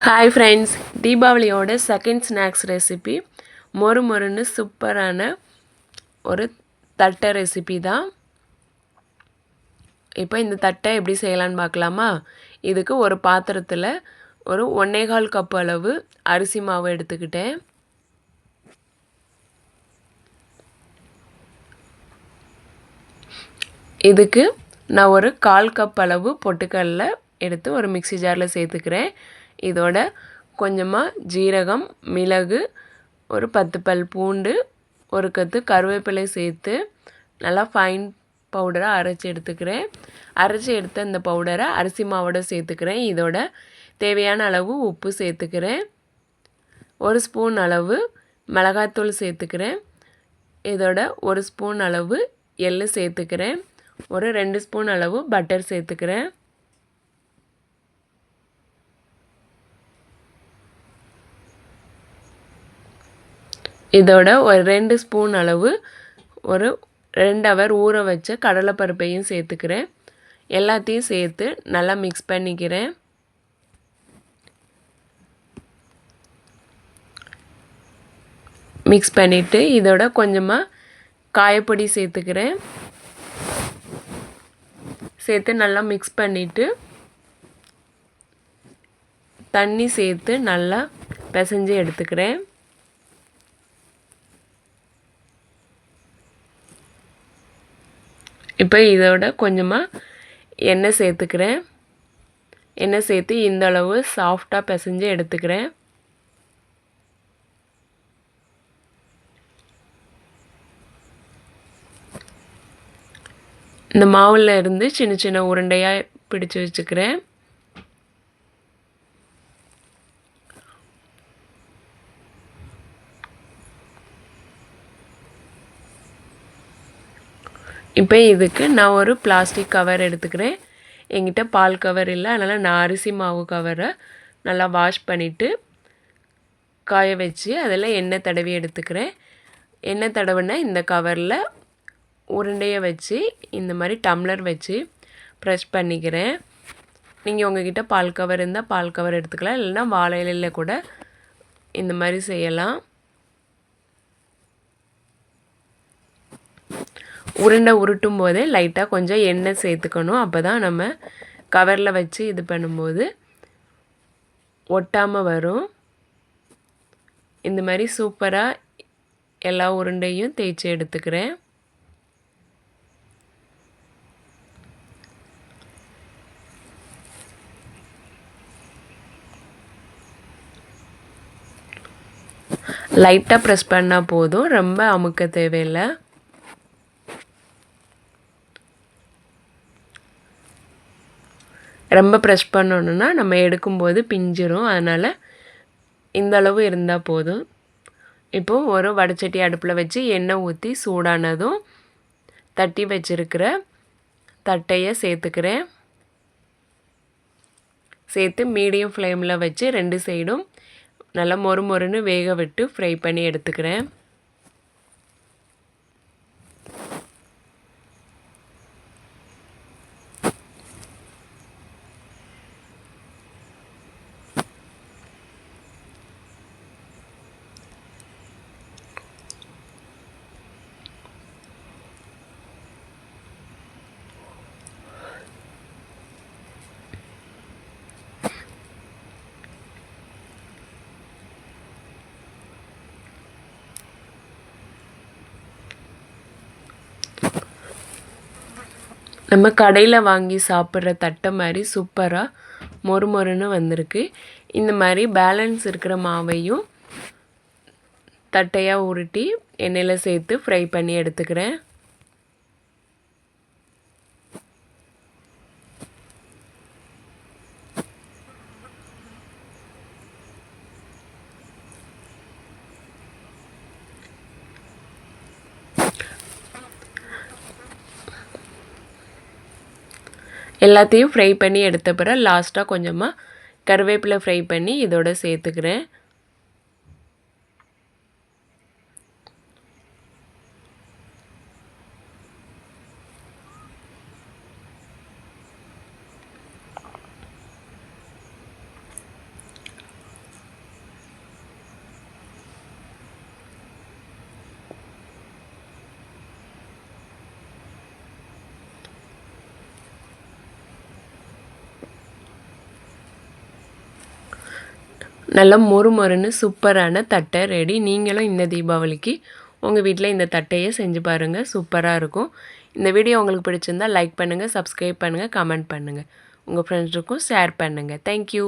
Hi friends, தீபாவளியோட second snacks recipe மொறு மொறுன்னு சூப்பரான ஒரு தட்டை ரெசிபி தான். இப்போ இந்த தட்டை எப்படி செய்யலான்னு பார்க்கலாமா? இதுக்கு ஒரு பாத்திரத்தில் ஒரு 1.25 கப் அளவு அரிசி மாவு எடுத்துக்கிட்டேன். இதுக்கு நான் ஒரு 1/4 கப் அளவு பொட்டுக்கடலை எடுத்து ஒரு மிக்ஸி ஜாரில் சேர்த்துக்கிறேன். இதோட கொஞ்சமாக ஜீரகம், மிளகு, ஒரு 10 பல் பூண்டு, ஒரு கொத்து கருவேப்பிலை சேர்த்து நல்லா ஃபைன் பவுடராக அரைச்சி எடுத்துக்கிறேன். அரைச்சி எடுத்த இந்த பவுடரை அரிசி மாவோட சேர்த்துக்கிறேன். இதோட தேவையான அளவு உப்பு சேர்த்துக்கிறேன். ஒரு ஸ்பூன் அளவு மிளகாய்த்தூள் சேர்த்துக்கிறேன். இதோட ஒரு ஸ்பூன் அளவு எள்ளு சேர்த்துக்கிறேன். ஒரு 2 ஸ்பூன் அளவு பட்டர் சேர்த்துக்கிறேன். இதோட ஒரு 2 ஸ்பூன் அளவு ஒரு 2 ஹவர் ஊற வச்ச கடலைப்பருப்பையும் சேர்த்துக்கிறேன். எல்லாத்தையும் சேர்த்து நல்லா மிக்ஸ் பண்ணிக்கிறேன். மிக்ஸ் பண்ணிவிட்டு இதோட கொஞ்சமாக காயப்பொடி சேர்த்துக்கிறேன். சேர்த்து நல்லா மிக்ஸ் பண்ணிவிட்டு தண்ணி சேர்த்து நல்லா பிசைஞ்சு எடுத்துக்கிறேன். இப்போ இதோட கொஞ்சமாக எண்ணெய் சேர்த்துக்கிறேன். எண்ணெய் சேர்த்து இந்த அளவு சாஃப்டாக பிசைஞ்சு எடுத்துக்கிறேன். இந்த மாவில் இருந்து சின்ன சின்ன உருண்டையாக பிடிச்சு வச்சுக்கிறேன். இப்போ இதுக்கு நான் ஒரு பிளாஸ்டிக் கவர் எடுத்துக்கிறேன். என்கிட்ட பால் கவர் இல்லை, அதனால் நான் அரிசி மாவு கவரை நல்லா வாஷ் பண்ணிவிட்டு காய வச்சு அதில் எண்ணெய் தடவி எடுத்துக்கிறேன். எண்ணெய் தடவினா இந்த கவரில் உருண்டையை வச்சு இந்த மாதிரி டம்ளர் வச்சு ப்ரெஷ் பண்ணிக்கிறேன். நீங்கள் உங்கள்கிட்ட பால் கவர் இருந்தால் பால் கவர் எடுத்துக்கலாம், இல்லைன்னா வாழை இலையில் கூட இந்த மாதிரி செய்யலாம். உருண்டை உருட்டும் போதே லைட்டாக கொஞ்சம் எண்ணெய் சேர்த்துக்கணும். அப்போ தான் நம்ம கவரில் வச்சு இது பண்ணும்போது ஒட்டாமல் வரும். இந்த மாதிரி சூப்பராக எல்லா உருண்டையும் தேய்ச்சி எடுத்துக்கிறேன். லைட்டாக ப்ரெஸ் பண்ணால் போதும், ரொம்ப அமுக்க தேவையில்லை. ரொம்ப ப்ரெஷ் பண்ணணுன்னா நம்ம எடுக்கும்போது பிஞ்சிரும். அதனால் இந்த அளவு இருந்தால் போதும். இப்போது ஒரு வடைச்சட்டி அடுப்பில் வச்சு எண்ணெய் ஊற்றி சூடானதும் தட்டி வச்சுருக்கிற தட்டையை சேர்த்துக்கிறேன். சேர்த்து மீடியம் ஃப்ளேமில் வச்சு 2 சைடும் நல்லா மொறு மொறுன்னு வேக விட்டு ஃப்ரை பண்ணி எடுத்துக்கிறேன். நம்ம கடையில் வாங்கி சாப்பிட்ற தட்டை மாதிரி சூப்பராக மொறு மொறுன்னு வந்திருக்கு. இந்த மாதிரி பேலன்ஸ் இருக்கிற மாவையும் தட்டையாக உருட்டி எண்ணெயில் சேர்த்து ஃப்ரை பண்ணி எடுத்துக்கிறேன். எல்லாத்தையும் ஃப்ரை பண்ணி எடுத்த பிறகு லாஸ்ட்டாக கொஞ்சமாக கருவேப்பிலை ஃப்ரை பண்ணி இதோட சேர்த்துக்கிறேன். நல்லா மொறு மொறுன்னு சூப்பரான தட்டை ரெடி. நீங்களும் இந்த தீபாவளிக்கு உங்கள் வீட்டில் இந்த தட்டையை செஞ்சு பாருங்கள், சூப்பராக இருக்கும். இந்த வீடியோ உங்களுக்கு பிடிச்சிருந்தால் லைக் பண்ணுங்கள், சப்ஸ்கிரைப் பண்ணுங்கள், கமெண்ட் பண்ணுங்கள், உங்கள் ஃப்ரெண்ட்ஸுக்கும் ஷேர் பண்ணுங்கள். தேங்க்யூ.